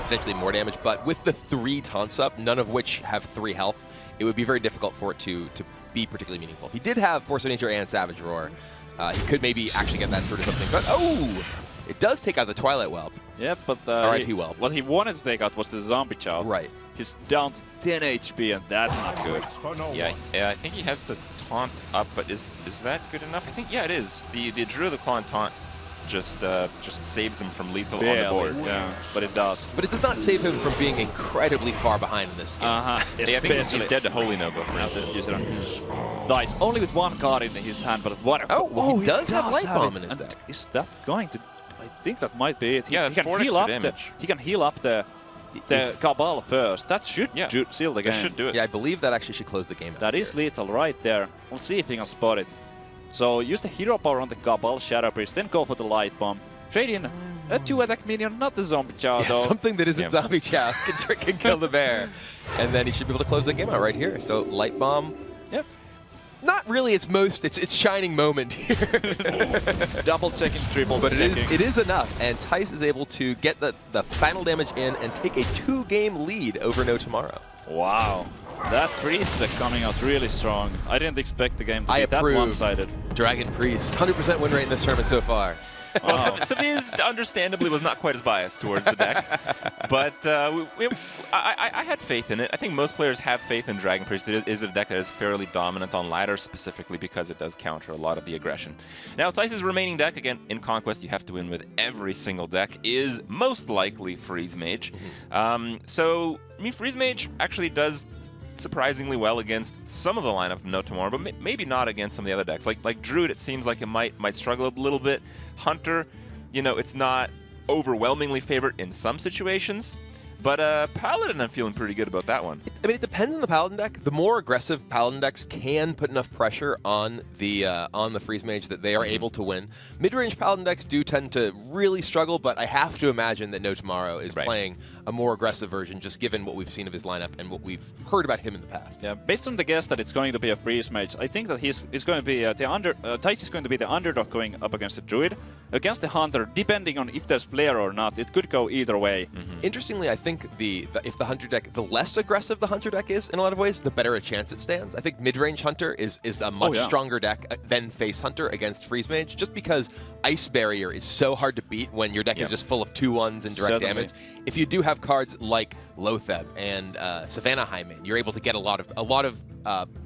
potentially more damage, but with the 3 taunts up, none of which have 3 health, it would be very difficult for it to be particularly meaningful. If he did have Force of Nature and Savage Roar, he could maybe actually get that through to something. But it does take out the Twilight Whelp. Yeah, but R.I.P. Whelp. What he wanted to take out was the Zombie Chow. Right. He's down to 10 HP, and that's not good. Yeah, I think he has the taunt up, but is that good enough? I think, yeah, it is. The Druid of the Claw and taunt just saves him from lethal on the board. Yeah, but it does. But it does not save him from being incredibly far behind in this game. I think he's dead to Holy Nova, for instance. Dice only with 1 card in his hand, but what? He does have Light Bomb in his deck. Is that going to? I think that might be it. He that's can 4 heal extra up damage. he can heal up the Cabal first. That should seal the game. That should do it. Yeah, I believe that actually should close the game out. That is lethal right there. We'll see if he can spot it. So use the hero power on the Cabal Shadow Priest, then go for the Light Bomb. Trade in a 2-attack minion, not the Zombie Chow though. Something that isn't Zombie Chow can kill the bear. And then he should be able to close the game out right here. So Light Bomb. Yep. Not really its shining moment here. Double checking, triple but checking. it is enough, and Thijs is able to get the final damage in and take a 2-game lead over NoTomorrow. Wow. That Priest is coming out really strong. I didn't expect the game to be that one-sided. Dragon Priest, 100% win rate in this tournament so far. Well, Saviz understandably was not quite as biased towards the deck, but I had faith in it. I think most players have faith in Dragon Priest. It is a deck that is fairly dominant on ladder, specifically because it does counter a lot of the aggression. Now, Thijs' remaining deck, again, in Conquest, you have to win with every single deck, is most likely Freeze Mage. So, I mean, Freeze Mage actually does surprisingly well against some of the lineup of NoTomorrow, but maybe not against some of the other decks. Like Druid, it seems like it might struggle a little bit. Hunter, you know, it's not overwhelmingly favored in some situations. But Paladin, I'm feeling pretty good about that one. I mean, it depends on the Paladin deck. The more aggressive Paladin decks can put enough pressure on the Freeze Mage that they are able to win. Mid-range Paladin decks do tend to really struggle, but I have to imagine that NoTomorrow is playing a more aggressive version, just given what we've seen of his lineup and what we've heard about him in the past. Yeah, based on the guess that it's going to be a Freeze Mage, I think that he's going to be Thijs is going to be the underdog going up against the Druid. Against the Hunter, depending on if there's Flare or not, it could go either way. Interestingly, I think if the Hunter deck, the less aggressive the Hunter deck is in a lot of ways, the better a chance it stands. I think mid-range Hunter is a much stronger deck than face Hunter against Freeze Mage, just because Ice Barrier is so hard to beat when your deck is just full of 2/1s and direct damage. If you do have cards like Lotheb and Savannah Hyman, you're able to get a lot of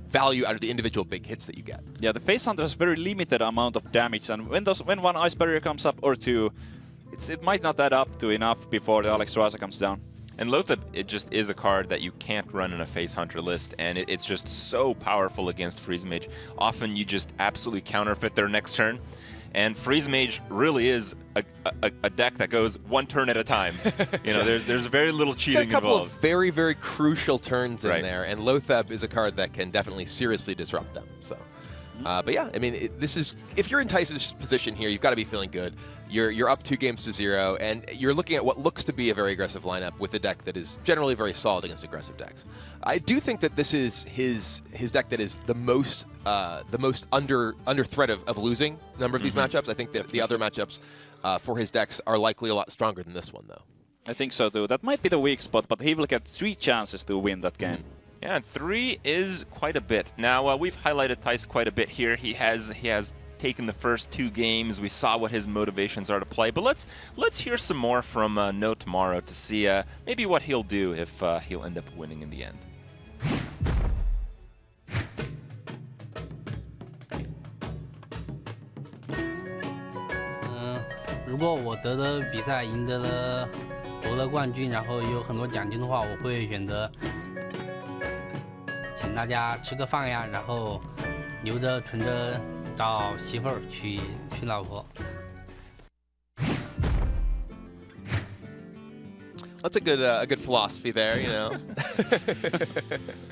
value out of the individual big hits that you get. Yeah, the face Hunter has very limited amount of damage, and when one Ice Barrier comes up or two, it might not add up to enough before the Alexstrasza comes down. And Lotheb, it just is a card that you can't run in a face Hunter list, and it's just so powerful against Freeze Mage. Often you just absolutely counterfeit their next turn, and Freeze Mage really is a deck that goes one turn at a time. You know, there's very little cheating involved. Got a couple involved. of very, very crucial turns in there, and Lotheb is a card that can definitely seriously disrupt them. So, but yeah, I mean, this is, if you're in Tyson's position here, you've got to be feeling good. You're up 2-0, and you're looking at what looks to be a very aggressive lineup with a deck that is generally very solid against aggressive decks. I do think that this is his deck that is the most under threat of losing a number of these matchups. I think that the other matchups for his decks are likely a lot stronger than this one, though. I think so too. That might be the weak spot, but he will get 3 chances to win that game. Yeah, 3 is quite a bit. Now we've highlighted Thijs quite a bit here. He has taken the first 2 games. We saw what his motivations are to play, but let's hear some more from NoTomorrow to see maybe what he'll do if he'll end up winning in the end. 如果我得的比赛赢得了夺了冠军，然后有很多奖金的话，我会选择请大家吃个饭呀，然后留着存着找媳妇儿娶老婆。 That's a good philosophy there, you know.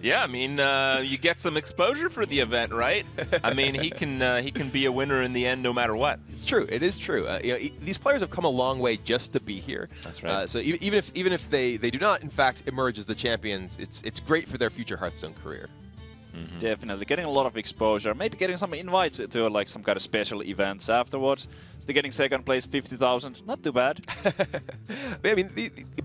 Yeah, I mean, you get some exposure for the event, right? I mean, he can be a winner in the end, no matter what. It's true. It is true. You know, these players have come a long way just to be here. That's right. So even if they do not, in fact, emerge as the champions, it's great for their future Hearthstone career. Definitely getting a lot of exposure, maybe getting some invites to like some kind of special events afterwards. So getting second place, 50,000, not too bad. I mean,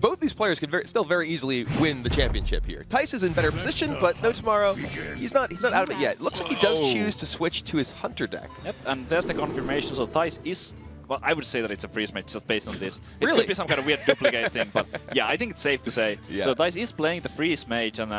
both these players can still very easily win the championship here. Thijs is in better position, but NoTomorrow, he's not out of it yet. Looks like he does choose to switch to his Hunter deck. Yep, and there's the confirmation. So Thijs is, well, I would say that it's a freeze match just based on this. It Really? could be some kind of weird duplicate thing, but yeah, I think it's safe to say. Yeah. So Thijs is playing the freeze mage, and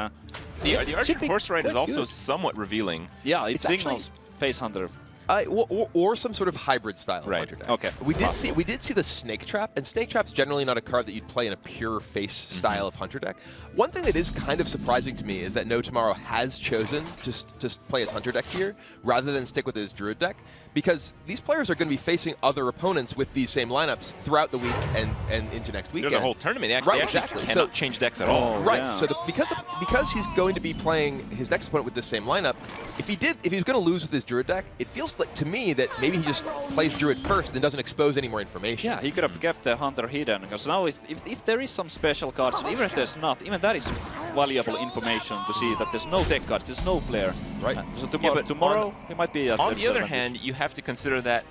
The Arctic Horse Ride is quite also good. somewhat revealing. yeah, it It's signals face hunter. Or some sort of hybrid style of Hunter deck. Okay. We did see the Snake Trap, and Snake Trap's generally not a card that you'd play in a pure face style of Hunter deck. One thing that is kind of surprising to me is that NoTomorrow has chosen to play his Hunter deck here rather than stick with his Druid deck, because these players are going to be facing other opponents with these same lineups throughout the week and into next weekend. The whole tournament, they Right, actually exactly. cannot So- change decks at all. Right. Yeah. So because he's going to be playing his next opponent with the same lineup, if he was going to lose with his Druid deck, it feels like to me that maybe he just plays Druid first and doesn't expose any more information. Yeah, he could have kept the hunter hidden, because now if there is some special cards, even if there's not, even that is valuable information to see that there's no deck cards, there's no player. Right. So but tomorrow he might be at On the other disadvantage. hand, you have to consider that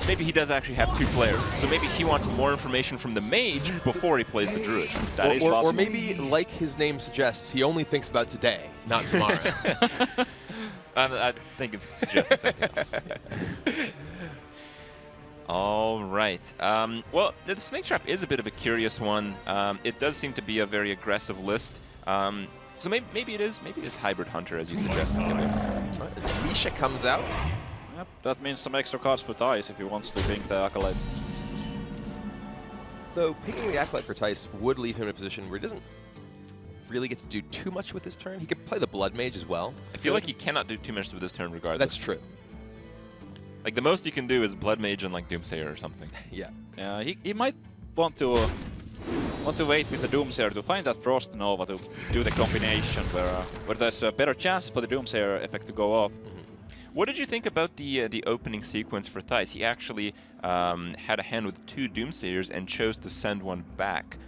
maybe he does actually have 2 players, so maybe he wants more information from the mage before he plays the druid. That is possible. Or maybe, like his name suggests, he only thinks about today, not tomorrow. I think it's suggesting something else. All right. Well, the Snake Trap is a bit of a curious one. It does seem to be a very aggressive list. So maybe it is Hybrid Hunter, as you suggested. Misha comes out. Yep, that means some extra cards for Thijs if he wants to ping the Acolyte. Though picking the Acolyte for Thijs would leave him in a position where he doesn't really get to do too much with his turn. He could play the Blood Mage as well. I feel like he cannot do too much with his turn regardless. That's true. Like, the most you can do is Blood Mage and, like, Doomsayer or something. Yeah. Yeah, he might want to wait with the Doomsayer to find that Frost Nova to do the combination where there's a better chance for the Doomsayer effect to go off. What did you think about the opening sequence for Thijs? He actually had a hand with 2 Doomsayers and chose to send one back.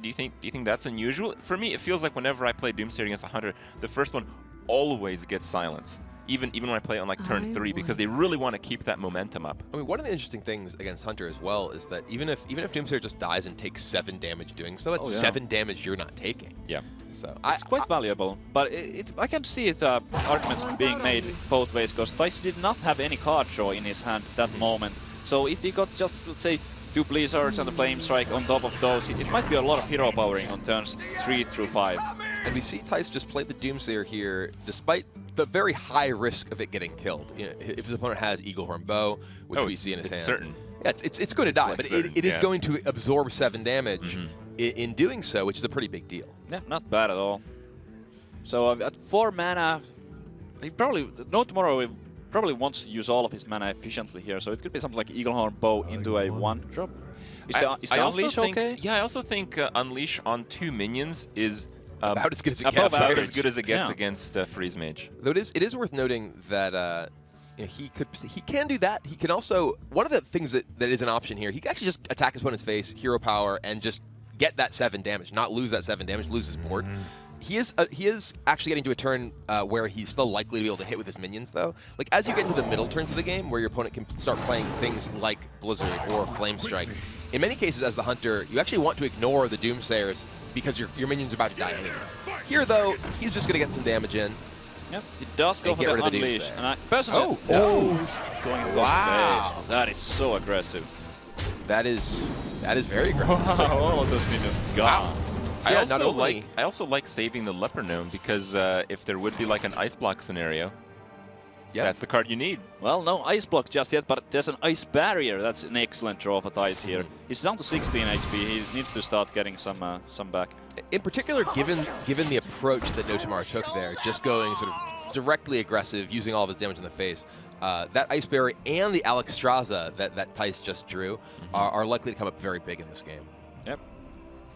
Do you think that's unusual? For me, it feels like whenever I play Doomsayer against a Hunter, the first one always gets silenced. even when I play on like turn 3, because they really want to keep that momentum up. I mean, one of the interesting things against Hunter as well is that even if Doomsayer just dies and takes 7 damage doing so, it's 7 damage you're not taking. Yeah. So it's quite valuable, but I can see it arguments being made both ways, because Thijs did not have any card draw in his hand at that moment. So if he got just, let's say, 2 Blizzards and a Flame Strike on top of those, it might be a lot of hero powering on turns 3 through 5. And we see Thijs just play the Doomsayer here, despite the very high risk of it getting killed. You know, if his opponent has Eaglehorn Bow, which we see in his hand. Certain. Yeah, it's going to die, like but certain, it is going to absorb 7 damage in doing so, which is a pretty big deal. Yeah, not bad at all. So at 4 mana, he probably NoTomorrow probably wants to use all of his mana efficiently here. So it could be something like Eaglehorn Bow into a 1-drop. Is the Unleash okay? Yeah, I also think Unleash on 2 minions is About as good as it about gets. as good as it gets against Freeze Mage. Though it is worth noting that you know, he can do that. He can also, one of the things that is an option here, he can actually just attack his opponent's face, hero power, and just get that 7 damage, not lose that 7 damage, lose his board. He is actually getting to a turn where he's still likely to be able to hit with his minions, though. Like, as you get into the middle turns of the game, where your opponent can start playing things like Blizzard or Flame Strike, in many cases, as the Hunter, you actually want to ignore the Doomsayers because your minions are about to die anyway. Here, though, he's just going to get some damage in. Yep, it does go And for get the rid of the Unleash. Doomsayer. And I personally, he's going to Wow. base. That is so aggressive. That is very aggressive. Wow, So, all of those minions gone. yeah, not only I also like saving the Leper Gnome, because if there would be like an Ice Block scenario, that's the card you need. Well, no Ice Block just yet, but there's an Ice Barrier. That's an excellent draw for Thijs here. He's down to 16 HP. He needs to start getting some back. in particular, given the approach that NoTomorrow took there, just going sort of directly aggressive, using all of his damage in the face, that Ice Barrier and the Alexstrasza that Thijs just drew are likely to come up very big in this game. Yep.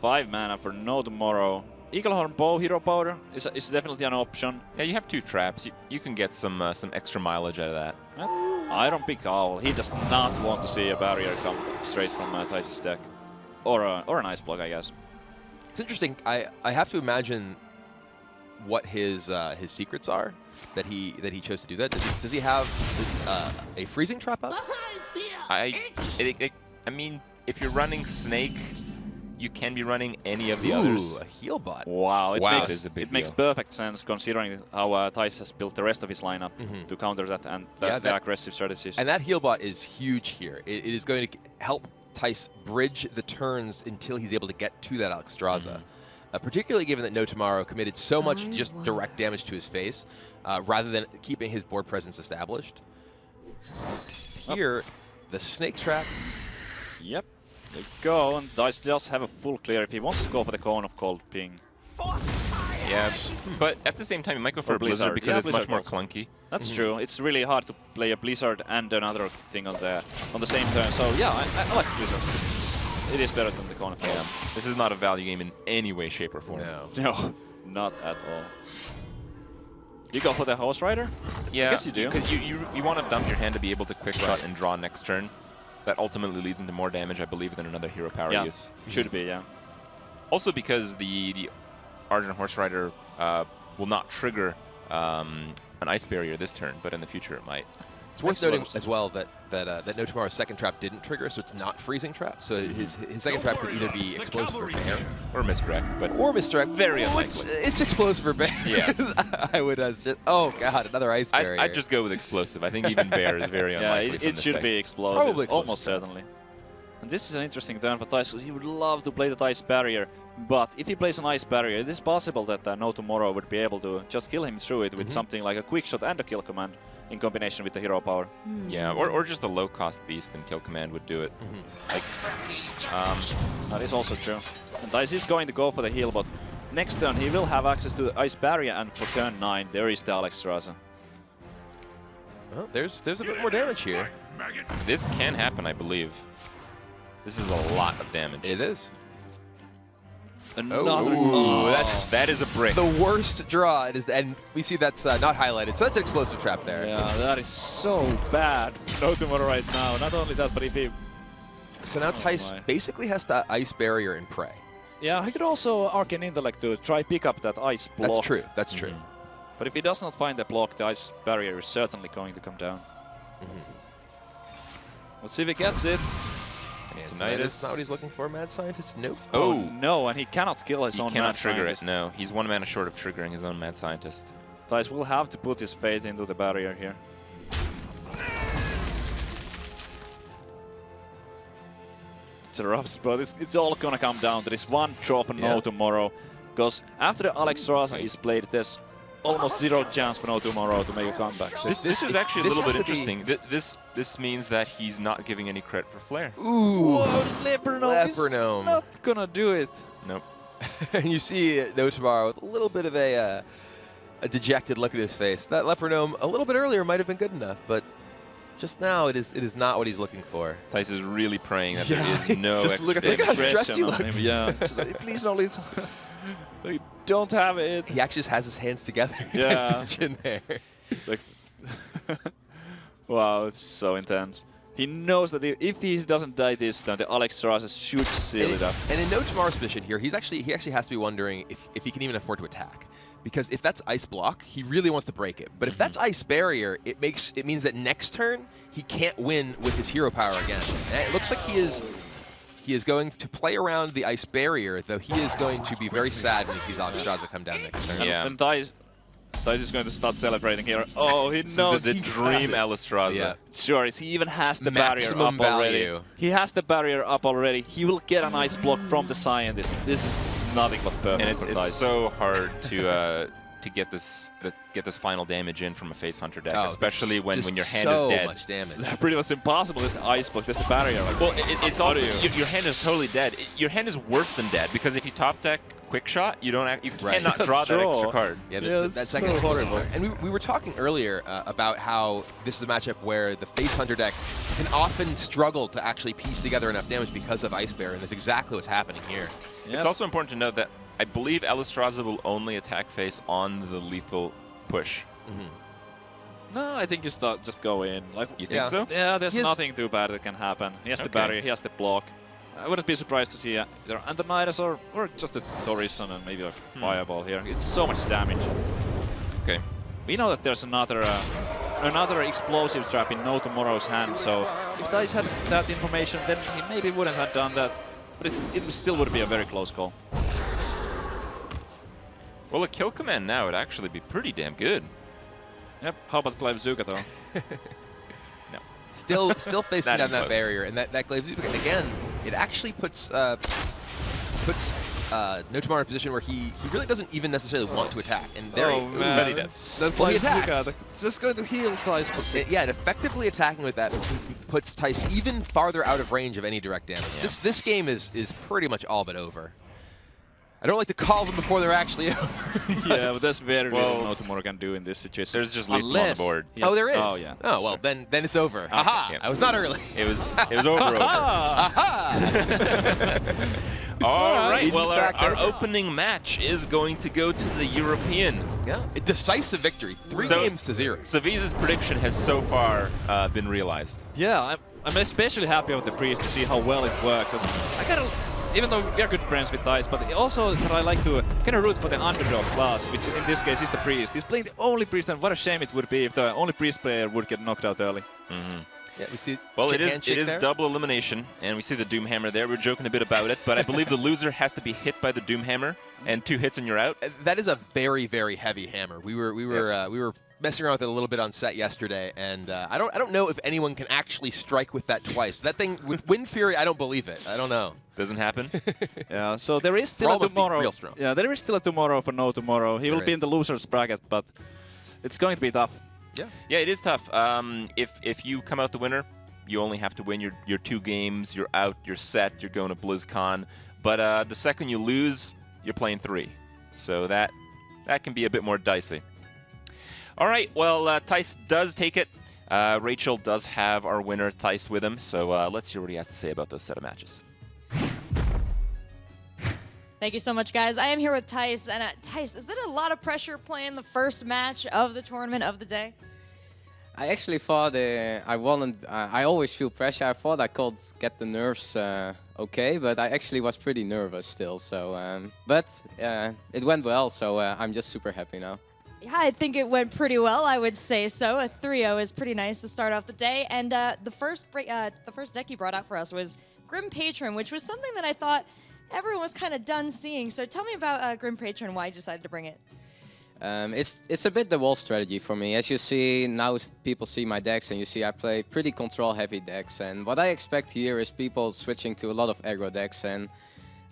5 mana for NoTomorrow. Eaglehorn Bow hero power is definitely an option. Yeah, you have 2 traps. You can get some extra mileage out of that. Yep. Iron Pick Owl. He does not want to see a barrier come straight from Thijs' deck. Or an Ice Block, I guess. It's interesting. I have to imagine what his secrets are that he chose to do that. Does he have a freezing trap up? I mean, if you're running Snake, you can be running any of the others. A heal bot. Wow, it That makes perfect sense considering how Thijs has built the rest of his lineup to counter that and the aggressive strategies. And that heal bot is huge here. It is going to help Thijs bridge the turns until he's able to get to that Alexstrasza. Particularly given that NoTomorrow committed so much just direct damage to his face, rather than keeping his board presence established. Here, the Snake Trap. Yep. There you go, and Thijs does have a full clear if he wants to go for the Cone of Cold Ping. Yeah, but at the same time, you might go for Or a Blizzard Blizzard. because Yeah, it's Blizzard much more also. clunky. That's true. It's really hard to play a Blizzard and another thing on the same turn. So yeah, I like Blizzard. It is better than the Cone of Cold. This is not a value game in any way, shape, or form. No. No, not at all. You go for the Host Rider? Yeah, I guess you do. Because you want to dump your hand to be able to quick shot and draw next turn. That ultimately leads into more damage, I believe, than another hero power use. Should be, yeah. Also because the Argent Horse Rider will not trigger an Ice Barrier this turn, but in the future it might. It's worth noting as well that NoTomorrow's second trap didn't trigger, so it's not freezing trap. So his second trap could either be explosive or bear, Or misdirect, but or misdirect. Very Oh, unlikely. It's explosive or bear. Yeah. I would just. Oh god, another Ice Barrier. I'd just go with explosive. I think even bear is very Yeah, unlikely. from it this should deck. be explosive. Probably explosive, Almost certainly. And this is an interesting turn for Thijs. He would love to play the Ice Barrier, but if he plays an Ice Barrier, it is possible that NoTomorrow would be able to just kill him through it with something like a Quick Shot and a Kill Command in combination with the hero power. Yeah, or just a low-cost beast and Kill Command would do it. Like, That is also true. And Thijs is going to go for the heal, but next turn he will have access to the Ice Barrier, and for turn 9 there is the Alexstrasza. Well, there's a bit more damage here. this can happen, I believe. This is a lot of damage. It is. Another. Ooh, That is a brick. The worst draw. It is, and we see that's not highlighted, so that's an explosive trap there. Yeah, that is so bad. NoTomorrow right now. Not only that, but if he... So now Thijs my. basically has to Ice Barrier and pray. Yeah, he could also Arcane Intellect to try pick up that Ice block. That's true. That's true. But if he does not find the block, the ice barrier is certainly going to come down. Let's see if he gets it. Tinnitus, not what he's looking for, Mad Scientist? Nope. Oh no, and he cannot kill his He own cannot Mad trigger Scientist. it, no. He's 1 mana short of triggering his own Mad Scientist. Thijs will have to put his fate into the barrier here. It's a rough spot. It's all gonna come down to this one draw for NoTomorrow. Because after the Alexstrasza is played, there's almost zero chance for NoTomorrow to make a comeback. This is actually a this little bit has to be- interesting. This means that he's not giving any credit for Flair. Ooh, Whoa, Leopardome is Leopardome. not gonna do it. Nope. And you see NoTomorrow with a little bit of a dejected look at his face. That Leopardome a little bit earlier might have been good enough, but just now it is not what he's looking for. Thijs is really praying that Yeah, there is no just look at how stressed he on him. looks. Yeah, it's like, please don't leave. We don't have it. He actually just has his hands together Yeah. against his chin there. It's like, wow, it's so intense. He knows that if he doesn't die this time, the Alexstrasza should seal it up. And in NoTomorrow's position here, he actually has to be wondering if he can even afford to attack. Because if that's ice block, he really wants to break it. But if that's ice barrier, it means that next turn he can't win with his hero power again. And it looks like he is going to play around the ice barrier, though he is going to be very sad when he sees Alexstrasza come down next turn. Yeah. And Thijs is going to start celebrating here. Oh, he knows the he dream has it. Alexstrasza. Yeah. Sure, he even has the barrier Maximum up already. value. He has the barrier up already. He will get an ice block from the Scientist. This is nothing but perfect And for it's Thijs. so hard to get this final damage in from a Face Hunter deck, Oh, especially that's when just your hand so is dead. much damage. Pretty much impossible. This ice block, this barrier. Like, Well, it's how also do you- your hand is totally dead. Your hand is worse than dead because if you top deck Quick Shot, you Right. cannot That's draw that true. extra card. Yeah, Yeah, that it's second so horrible. And we were talking earlier about how this is a matchup where the Face Hunter deck can often struggle to actually piece together enough damage because of Ice Bear, and that's exactly what's happening here. It's also important to note that I believe Alexstrasza will only attack Face on the lethal push. No, I think you just go in. Like, You think Yeah. so? yeah, there's He has- nothing too bad that can happen. He has the Okay. barrier, he has the block. I wouldn't be surprised to see either Antonidas or just a Torison and maybe a Fireball here. It's so much damage. Okay. We know that there's another explosive trap in NoTomorrow's hand, so if Thijs had that information, then he maybe wouldn't have done that. But it still would be a very close call. Well, a kill command now would actually be pretty damn good. Yep, how about Glaive Zuka though? No. Still facing Not down even that close. barrier, and that Glaive Zuka, and again, it actually puts NoTomorrow in a position where he really doesn't even necessarily want to attack, and there Oh, he, man. But he does. Then Well, he Glaive Zuka, attacks. it's just going to heal Thijs for 6. Yeah, and effectively attacking with that puts Thijs even farther out of range of any direct damage. Yeah. This game is pretty much all but over. I don't like to call them before they're actually over. Yeah, but that's very Well, little NoTomorrow can do in this situation. There's just lethal on the board. Yeah. Oh, there is. Oh, yeah. Oh well, then it's over. Aha! yeah. I was not early. It was over. All right. Well, our opening match is going to go to the European. Yeah, a decisive victory, 3 So- games to 0. Saviza's prediction has so far been realized. Yeah, I'm especially happy with the Priest to see how well it worked. 'Cause I kind of, even though we are good friends with Thijs, but also that I like to kind of root for the underdog class, which in this case is the Priest. He's playing the only Priest, and what a shame it would be if the only Priest player would get knocked out early. Yeah, we see. Well, it handshake is there. double elimination, and we see the Doomhammer there. We're joking a bit about it, but I believe the loser has to be hit by the Doomhammer, and 2 hits and you're out. That is a very, very heavy hammer. We were messing around with it a little bit on set yesterday, and I don't know if anyone can actually strike with that twice. That thing with Wind Fury, I don't believe it. I don't know. Doesn't happen. Yeah, so there is For still all a of us, be tomorrow. real strong. Yeah, there is still a tomorrow for NoTomorrow. He will There be is. in the losers bracket, but it's going to be tough. Yeah, it is tough. If you come out the winner, you only have to win your 2 games. You're out. You're set. You're going to BlizzCon. But the second you lose, you're playing 3. So that can be a bit more dicey. All right. Well, Thijs does take it. Rachel does have our winner, Thijs, with him. So let's hear what he has to say about those set of matches. Thank you so much, guys. I am here with Thijs. And Thijs, is it a lot of pressure playing the first match of the tournament of the day? I actually thought I wanted. I always feel pressure. I thought I could get the nerves okay, but I actually was pretty nervous still. So, but it went well. So I'm just super happy now. Yeah, I think it went pretty well, I would say so. A 3-0 is pretty nice to start off the day. And the first deck you brought out for us was Grim Patron, which was something that I thought everyone was kind of done seeing. So tell me about Grim Patron, why you decided to bring it. It's a bit the wall strategy for me. As you see, now people see my decks and you see I play pretty control-heavy decks. And what I expect here is people switching to a lot of aggro decks. And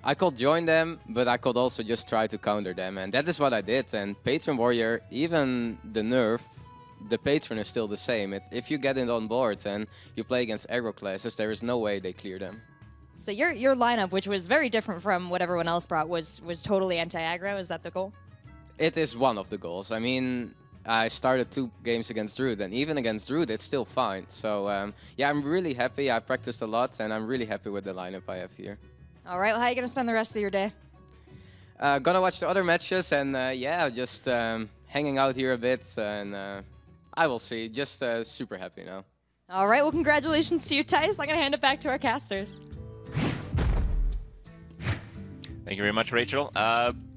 I could join them, but I could also just try to counter them. And that is what I did. And Patron Warrior, even the nerf, the Patron is still the same. If you get it on board and you play against aggro classes, there is no way they clear them. So your lineup, which was very different from what everyone else brought, was totally anti-aggro. Is that the goal? It is one of the goals. I mean, I started 2 games against Druid, and even against Druid, it's still fine. So, yeah, I'm really happy. I practiced a lot, and I'm really happy with the lineup I have here. All right, well, how are you going to spend the rest of your day? Gonna watch the other matches, and yeah, just hanging out here a bit, and I will see. Just super happy now. All right, well, congratulations to you, Thijs. I'm going to hand it back to our casters. Thank you very much, Rachel.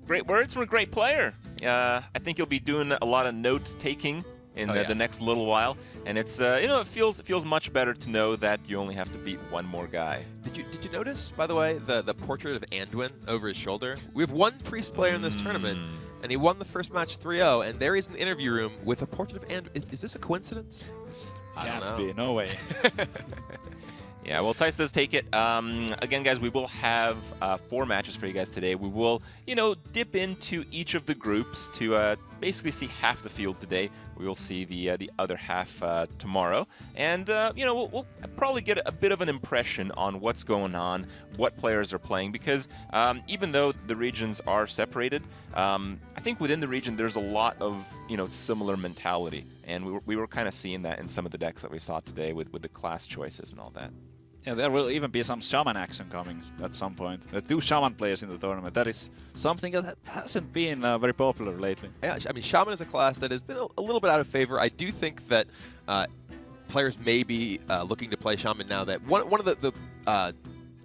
Great words from a great player. I think you'll be doing a lot of note-taking in the next little while, and it's you know, it feels much better to know that you only have to beat one more guy. Did you notice, by the way, the portrait of Anduin over his shoulder? We have one priest player in this tournament, and he won the first match 3-0, and there he's in the interview room with a portrait of Anduin. Is this a coincidence? Can't be, no way. Yeah, well, Thijs does take it. Again, guys, we will have 4 matches for you guys today. We will, you know, dip into each of the groups to basically see half the field today. We will see the other half tomorrow. And, you know, we'll probably get a bit of an impression on what's going on, what players are playing, because even though the regions are separated, I think within the region there's a lot of, you know, similar mentality. And we were kind of seeing that in some of the decks that we saw today with the class choices and all that. Yeah, there will even be some shaman action coming at some point. 2 shaman players in the tournament. That is something that hasn't been very popular lately. Yeah, I mean, Shaman is a class that has been a little bit out of favor. I do think that players may be looking to play Shaman now. That one of the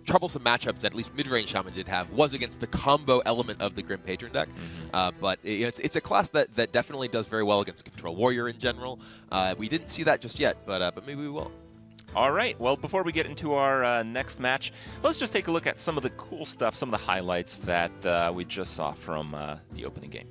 troublesome matchups that at least mid-range Shaman did have was against the combo element of the Grim Patron deck. But you know, it's a class that definitely does very well against Control Warrior in general. We didn't see that just yet, but maybe we will. All right, well, before we get into our next match, let's just take a look at some of the cool stuff, some of the highlights that we just saw from the opening game.